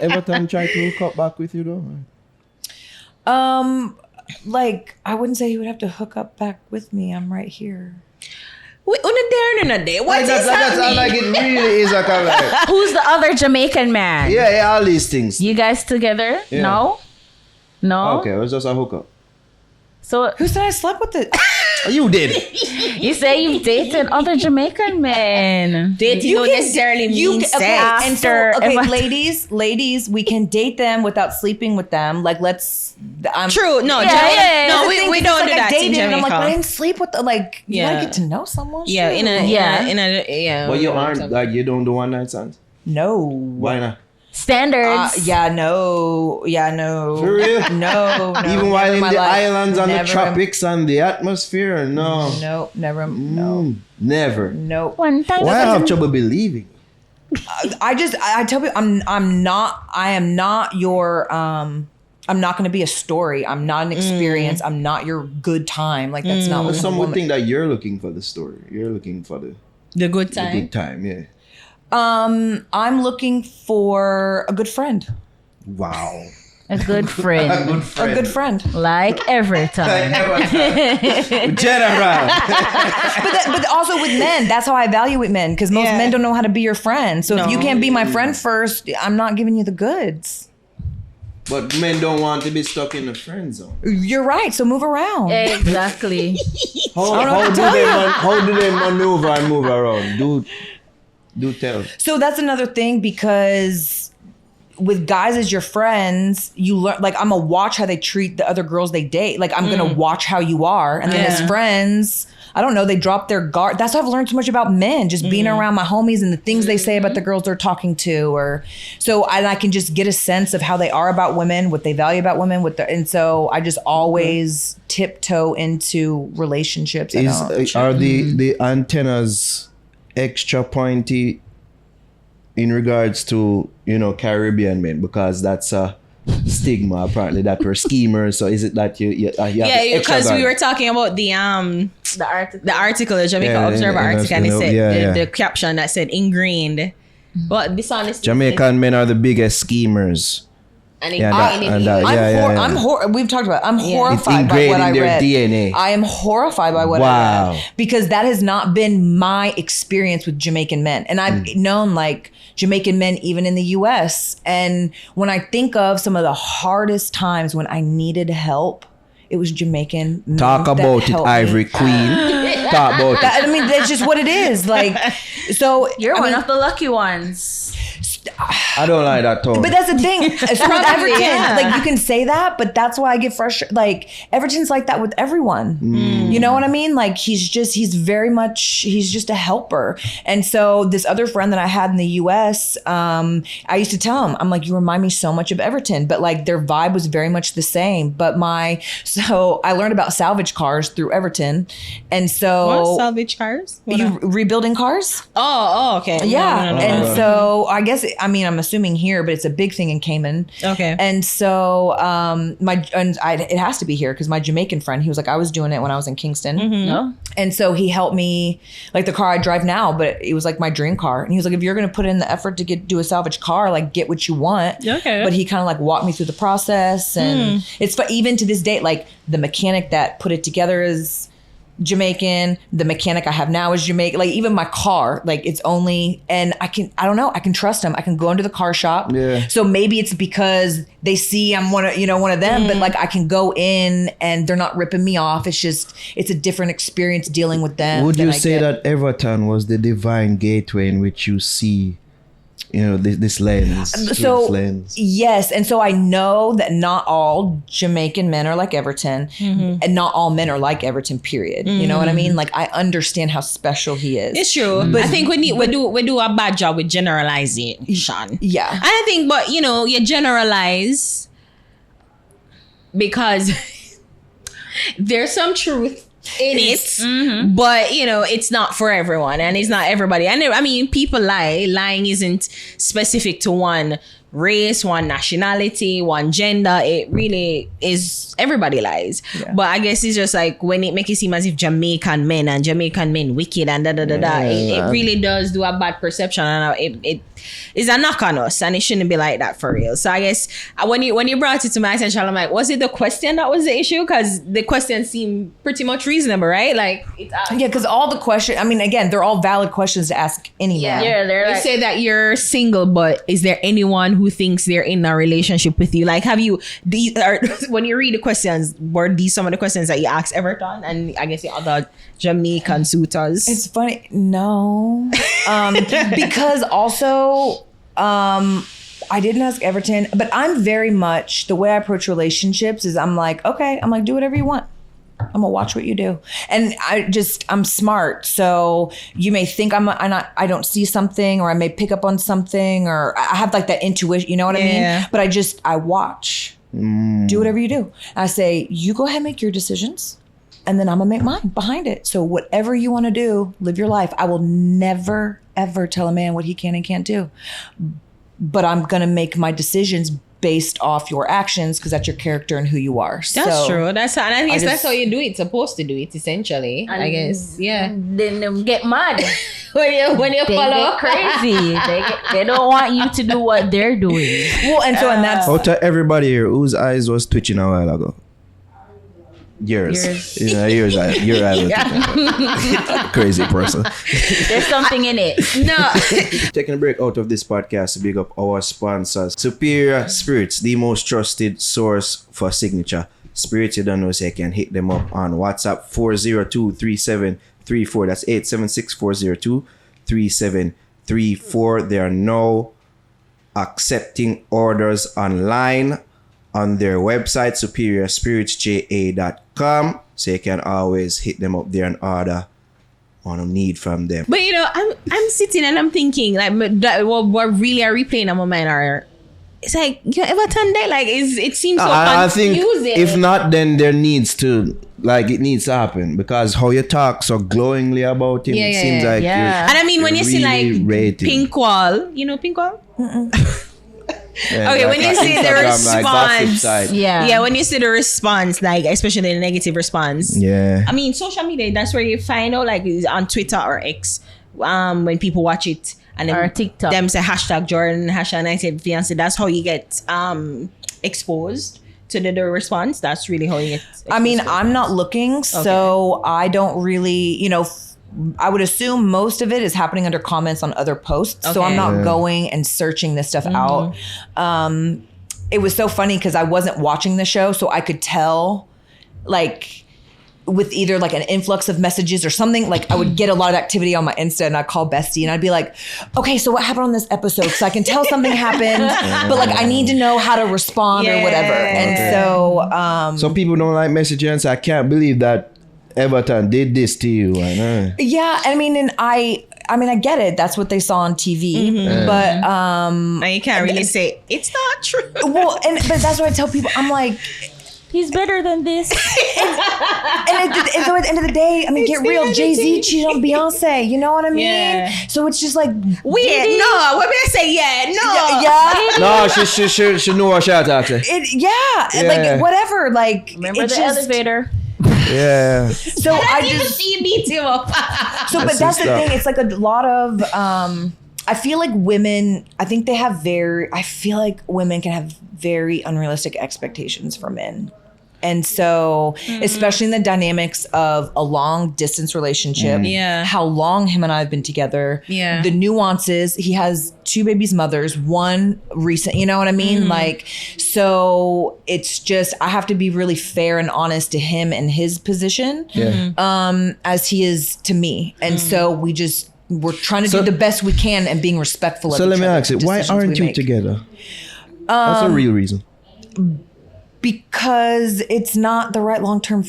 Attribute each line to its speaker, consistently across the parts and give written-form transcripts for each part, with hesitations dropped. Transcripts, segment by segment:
Speaker 1: Everton try to hook up back with you though?
Speaker 2: Like, I wouldn't say he would have to hook up back with me. I'm right here.
Speaker 3: We on a there in a day. What is
Speaker 1: That's
Speaker 3: happening?
Speaker 1: like it really is like
Speaker 4: Who's the other Jamaican man?
Speaker 1: yeah, all these things.
Speaker 4: You guys together?
Speaker 1: Yeah.
Speaker 4: No?
Speaker 1: Okay, it was just a hookup.
Speaker 4: So
Speaker 2: Who said I slept with it?
Speaker 1: You did.
Speaker 4: you say you've dated other Jamaican men.
Speaker 3: Dating don't necessarily mean sex.
Speaker 2: And so,
Speaker 4: After-
Speaker 2: ladies, we can date them without sleeping with them. Like, let's.
Speaker 3: True. No,
Speaker 4: Yeah.
Speaker 3: no,
Speaker 2: That's the thing,
Speaker 3: we
Speaker 2: 'cause
Speaker 3: don't
Speaker 2: it's
Speaker 3: do
Speaker 2: like I
Speaker 3: that in
Speaker 2: dated, and I'm like,
Speaker 3: Jamaica.
Speaker 2: I didn't sleep with the, like, you
Speaker 3: Yeah.
Speaker 2: gotta get to know someone.
Speaker 3: Yeah,
Speaker 2: shoot.
Speaker 3: yeah.
Speaker 1: But you aren't like you don't do one night stands.
Speaker 2: No.
Speaker 1: Why not?
Speaker 4: Standards.
Speaker 2: No.
Speaker 1: For real?
Speaker 2: No.
Speaker 1: Even while
Speaker 2: never
Speaker 1: in
Speaker 2: my
Speaker 1: the
Speaker 2: life.
Speaker 1: islands and the
Speaker 2: Never.
Speaker 1: tropics and the atmosphere, no.
Speaker 2: No, never. No.
Speaker 1: Never.
Speaker 2: No.
Speaker 4: One time.
Speaker 1: Why I have trouble believing?
Speaker 2: I tell you, I am not your, I'm not going to be a story. I'm not an experience. I'm not your good time. Like, that's not what
Speaker 1: Some
Speaker 2: woman-
Speaker 1: would think that you're looking for the story. You're looking for the
Speaker 3: The good
Speaker 1: good time, yeah.
Speaker 2: I'm looking for a good friend.
Speaker 1: Wow.
Speaker 4: A good friend.
Speaker 2: A good friend.
Speaker 4: Like every time.
Speaker 1: General.
Speaker 2: But also with men, that's how I evaluate men, because most
Speaker 3: Yeah.
Speaker 2: men don't know how to be your friend. So if you
Speaker 3: No.
Speaker 2: can't be my friend first, I'm not giving you the goods.
Speaker 1: But men don't want to be stuck in the friend zone.
Speaker 2: You're right. So move around.
Speaker 4: Exactly.
Speaker 1: How do they maneuver and move around? Do tell.
Speaker 2: So that's another thing, because with guys as your friends, you learn, like, I'm gonna watch how they treat the other girls they date. Like, I'm gonna watch how you are. And then as
Speaker 3: Yeah.
Speaker 2: friends, I don't know, they drop their guard. That's how I've learned so much about men, just being around my homies and the things they say about the girls they're talking to. Or so I can just get a sense of how they are about women, what they value about women, and so I just always tiptoe into relationships.
Speaker 1: Are the antennas extra pointy in regards to, Caribbean men, because that's a stigma apparently that we're schemers? So is it that you have
Speaker 3: Yeah,
Speaker 1: extra
Speaker 3: because we
Speaker 1: guard?
Speaker 3: were talking about the article, the Jamaica
Speaker 1: Yeah,
Speaker 3: Observer
Speaker 1: yeah,
Speaker 3: article, and it said
Speaker 1: yeah.
Speaker 3: the caption that said ingrained. But dishonesty.
Speaker 1: Jamaican men are the biggest schemers.
Speaker 3: And
Speaker 1: Yeah,
Speaker 2: we've talked about it. I'm
Speaker 1: It's
Speaker 2: horrified by
Speaker 1: ingrained
Speaker 2: what I
Speaker 1: in their
Speaker 2: read.
Speaker 1: DNA.
Speaker 2: I am horrified by what I
Speaker 1: Wow.
Speaker 2: read, because that has not been my experience with Jamaican men. And I've known like Jamaican men even in the US. And when I think of some of the hardest times when I needed help, it was Jamaican men.
Speaker 1: Talk
Speaker 2: that
Speaker 1: about it,
Speaker 2: helped me.
Speaker 1: Ivory Queen. Talk about it.
Speaker 2: I mean, that's just what it is. Like, so
Speaker 4: You're
Speaker 2: I
Speaker 4: one
Speaker 2: mean,
Speaker 4: of the lucky ones.
Speaker 1: I don't like that tone.
Speaker 2: But that's the thing. So with
Speaker 3: Probably,
Speaker 2: Everton,
Speaker 3: yeah.
Speaker 2: like, you can say that, but that's why I get frustrated. Like, Everton's like that with everyone. You know what I mean? Like, he's just a helper. And so this other friend that I had in the US, I used to tell him, I'm like, you remind me so much of Everton, but like their vibe was very much the same. But so I learned about salvage cars through Everton. And so
Speaker 3: What? Salvage cars?
Speaker 2: rebuilding cars?
Speaker 3: Oh, okay.
Speaker 2: Yeah.
Speaker 3: No.
Speaker 2: And so I guess, I'm assuming here, but it's a big thing in Cayman.
Speaker 3: Okay.
Speaker 2: And so it has to be here, because my Jamaican friend, he was like, I was doing it when I was in Kingston.
Speaker 4: No?
Speaker 2: And so he helped me, like the car I drive now, but it was like my dream car. And he was like, if you're going to put in the effort to do a salvage car, like, get what you want.
Speaker 3: Okay.
Speaker 2: But he kind of like walked me through the process. And it's even to this day, like the mechanic that put it together is Jamaican. The mechanic I have now is Jamaican. Like, even my car, like, it's only, and I don't know, I can trust him. I can go into the car shop.
Speaker 1: Yeah.
Speaker 2: So maybe it's because they see I'm one of them, but like, I can go in and they're not ripping me off. It's a different experience dealing with them.
Speaker 1: Would
Speaker 2: than
Speaker 1: you
Speaker 2: I
Speaker 1: say
Speaker 2: get.
Speaker 1: that Everton was the divine gateway in which you see, this lens? through
Speaker 2: So
Speaker 1: this lens?
Speaker 2: yes, and so I know that not all Jamaican men are like Everton, and not all men are like Everton. Period. You know what I mean? Like, I understand how special he is.
Speaker 3: It's true. But I think we do a bad job with generalization.
Speaker 2: Yeah.
Speaker 3: And I think, but you generalize because there's some truth in it, but it's not for everyone, and it's not everybody. And I mean, people lie. Lying isn't specific to one race, one nationality, one gender. It really is, everybody lies.
Speaker 2: Yeah.
Speaker 3: But I guess it's just like when it make it seem as if Jamaican men wicked and it really does do a bad perception, and it is a knock on us, and it shouldn't be like that for real. So I guess when you brought it to my attention, I'm like, was it the question that was the issue? Because the question seemed pretty much reasonable, right? Like,
Speaker 2: Yeah, because all the questions, I mean, again, they're all valid questions to ask any man.
Speaker 4: Yeah, they're
Speaker 3: You
Speaker 4: like,
Speaker 3: say that you're single, but is there anyone who thinks they're in a relationship with you? Like, have you, when you read the questions, were these some of the questions that you asked Everton and I guess the other Jamaican suitors?
Speaker 2: It's funny. No. Because also, I didn't ask Everton, but I'm very much, the way I approach relationships is I'm like, okay, do whatever you want. I'm gonna watch what you do. And I'm smart. So you may think I don't see something, or I may pick up on something, or I have like that intuition, you know what I mean? But I watch. Do whatever you do. And I say, you go ahead and make your decisions, and then I'm gonna make mine behind it. So whatever you want to do, live your life. I will never, ever tell a man what he can and can't do. But I'm gonna make my decisions based off your actions, because that's your character and who you are.
Speaker 3: That's true. And I think that's how you do it. Supposed to do it, essentially. I guess. Yeah.
Speaker 4: Then them get mad.
Speaker 3: when you
Speaker 4: They
Speaker 3: follow
Speaker 4: get crazy. They don't want you to do what they're doing.
Speaker 2: Well, and so and that's
Speaker 1: Out of everybody here, whose eyes was twitching a while ago? Yours. Yeah, your eyes was twitching. Crazy person.
Speaker 4: There's something in it.
Speaker 3: No.
Speaker 1: Taking a break out of this podcast to big up our sponsors. Superior Spirits, the most trusted source for signature spirits. You don't know, so you can hit them up on WhatsApp 402-3734. That's 876-402-3734. They are now accepting orders online on their website, superiorspiritsja.com. So you can always hit them up there and order on a need from them.
Speaker 3: But I'm sitting and I'm thinking, like, what really are replaying on my mind are, it's like, you ever turn that? Like, it seems so
Speaker 1: I think
Speaker 3: confusing.
Speaker 1: if not, then there needs to, like, it needs to happen, because how you talk so glowingly about him, it seems like you're,
Speaker 3: and I mean, when you see
Speaker 1: really
Speaker 3: like
Speaker 1: rating.
Speaker 3: Pink Wall, you know Pink Wall?
Speaker 1: Yeah,
Speaker 3: Okay,
Speaker 1: like
Speaker 3: when you
Speaker 1: a
Speaker 3: see the
Speaker 1: Instagram, like, gossip
Speaker 3: response,
Speaker 1: side.
Speaker 3: yeah, when you see the response, like especially the negative response,
Speaker 1: Yeah.
Speaker 3: I mean, social media, that's where you find out, like on Twitter or X, when people watch it and then
Speaker 4: Or TikTok.
Speaker 3: them say hashtag Jordan, hashtag United Fiancé. That's how you get exposed to the response. That's really how you get exposed.
Speaker 2: I mean, I'm not looking, so I don't really, I would assume most of it is happening under comments on other posts. So I'm not going and searching this stuff out. It was so funny because I wasn't watching the show, so I could tell, like, with either like an influx of messages or something, like I would get a lot of activity on my Insta, and I'd call Bestie and I'd be like, okay, so what happened on this episode? So I can tell something happened, but like I need to know how to respond or whatever. And
Speaker 1: So people don't like messaging and say, I can't believe that Everton did this to you. I know.
Speaker 2: yeah, I mean, and I get it. That's what they saw on TV, but
Speaker 3: and you can't really say it's not true.
Speaker 2: but that's what I tell people. I'm like,
Speaker 4: He's better than this.
Speaker 2: and so at the end of the day, I mean, get real. Jay-Z cheated on Beyonce. You know what I mean?
Speaker 3: Yeah.
Speaker 2: So it's just like
Speaker 3: Weird. No, what did I say? No.
Speaker 2: Yeah.
Speaker 1: No, she know what she attacked.
Speaker 2: Like whatever. Like
Speaker 4: Remember
Speaker 2: it's
Speaker 4: the
Speaker 2: just,
Speaker 4: elevator?
Speaker 1: Yeah.
Speaker 2: So I just
Speaker 3: see you beat him up.
Speaker 2: So, but that's the thing. It's like a lot of. I feel like women. I feel like women can have very unrealistic expectations for men. And so, especially in the dynamics of a long distance relationship, how long him and I have been together, the nuances, he has 2 babies' mothers, 1 recent, you know what I mean? Like, so it's just, I have to be really fair and honest to him and his position, as he is to me. And so we're trying to do the best we can and being respectful of each other.
Speaker 1: So let me ask you, why aren't you together? That's a real reason.
Speaker 2: Because it's not the right long-term,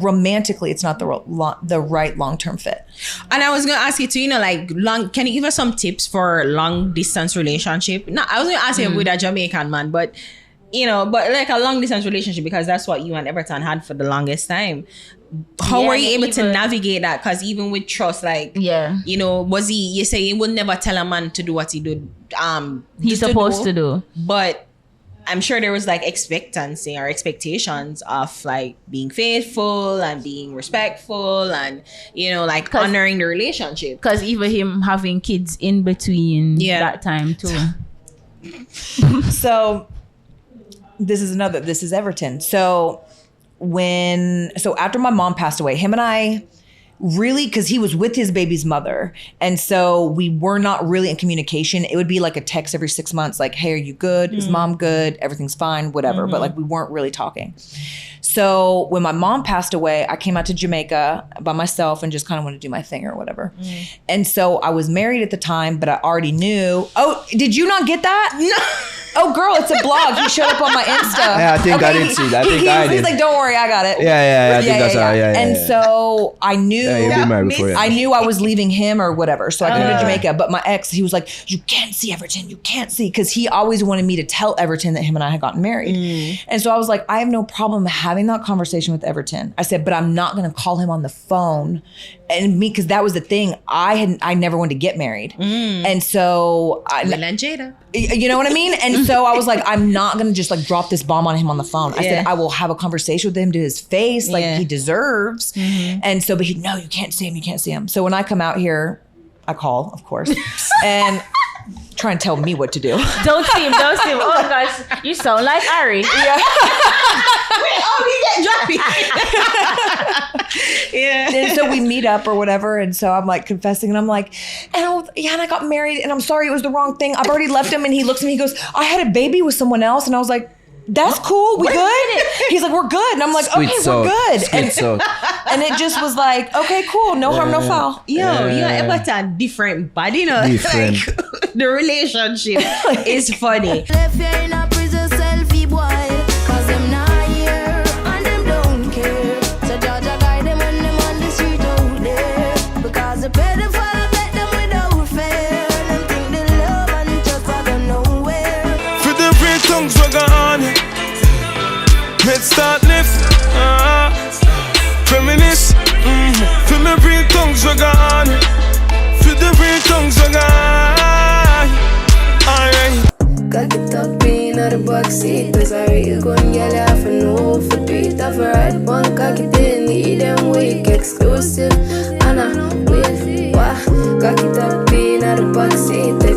Speaker 2: romantically, it's not the right long-term fit.
Speaker 3: And I was going to ask you too, can you give us some tips for long distance relationship? No, I was going to ask you with a Jamaican man, but you know, but like a long distance relationship, because that's what you and Everton had for the longest time. How were you able to navigate that? Because even with trust, like, you know, was he, you say he would never tell a man to do what he did,
Speaker 4: he's supposed to do.
Speaker 3: But I'm sure there was like expectancy or expectations of like being faithful and being respectful and, you know, like honoring the relationship.
Speaker 4: Because even him having kids in between that time too.
Speaker 2: So this is Everton. So after my mom passed away, him and I really, because he was with his baby's mother, and so we were not really in communication. It would be like a text every 6 months, like, hey, are you good? Is mom good? Everything's fine, whatever. But like we weren't really talking. So when my mom passed away, I came out to Jamaica by myself and just kind of wanted to do my thing or whatever. And so I was married at the time, but I already knew. Oh, did you not get that? No. Oh, girl, it's a blog. He showed up on my Insta.
Speaker 1: Yeah, I think I did see that. I think I did.
Speaker 2: He's like, don't worry, I got it.
Speaker 1: Yeah. I think that's all. Yeah.
Speaker 2: And so I knew.
Speaker 1: Yeah, you've been married before. Yeah.
Speaker 2: I knew I was leaving him or whatever. So I came to Jamaica. But my ex, he was like, you can't see Everton. You can't see. Because he always wanted me to tell Everton that him and I had gotten married. And so I was like, I have no problem having that conversation with Everton. I said, but I'm not going to call him on the phone. And me, because that was the thing. I never wanted to get married. And so you know what I mean? And so I was like, I'm not going to just like drop this bomb on him on the phone. I said, I will have a conversation with him to his face, like he deserves. And so, but no, you can't see him. You can't see him. So when I come out here, I call, of course, and try and tell me what to do.
Speaker 4: Don't see him. Oh gosh, you sound like Ari.
Speaker 2: Yeah.
Speaker 3: We get droppy.
Speaker 2: And so we meet up or whatever, and so I'm like confessing, and I'm like, and I got married, and I'm sorry, it was the wrong thing. I've already left him, and he looks at me, he goes, I had a baby with someone else, and I was like, that's cool, we good? He's like, we're good, and I'm like, okay, we're good. And it just was like, okay, cool, no harm, no foul.
Speaker 3: You and Everton different body, you know,
Speaker 1: Different.
Speaker 3: like the relationship is funny.
Speaker 5: Left here in a prison selfie boy, cause them not here and them don't care. So judge a guide them when them on the street out there, because the pedophile bet them without fear. Them think they love and just I don't nowhere.
Speaker 6: For the real tongues we got on it. Let's start lift. Feminist. For the real tongues we got on it. For the real tongues we got. Alright.
Speaker 5: Cock it up in the backseat, cause I real gun girl half and no for tweet. Have a right one, cock it in, need them weak exclusive. And I wait, wah. Cock it up in the backseat.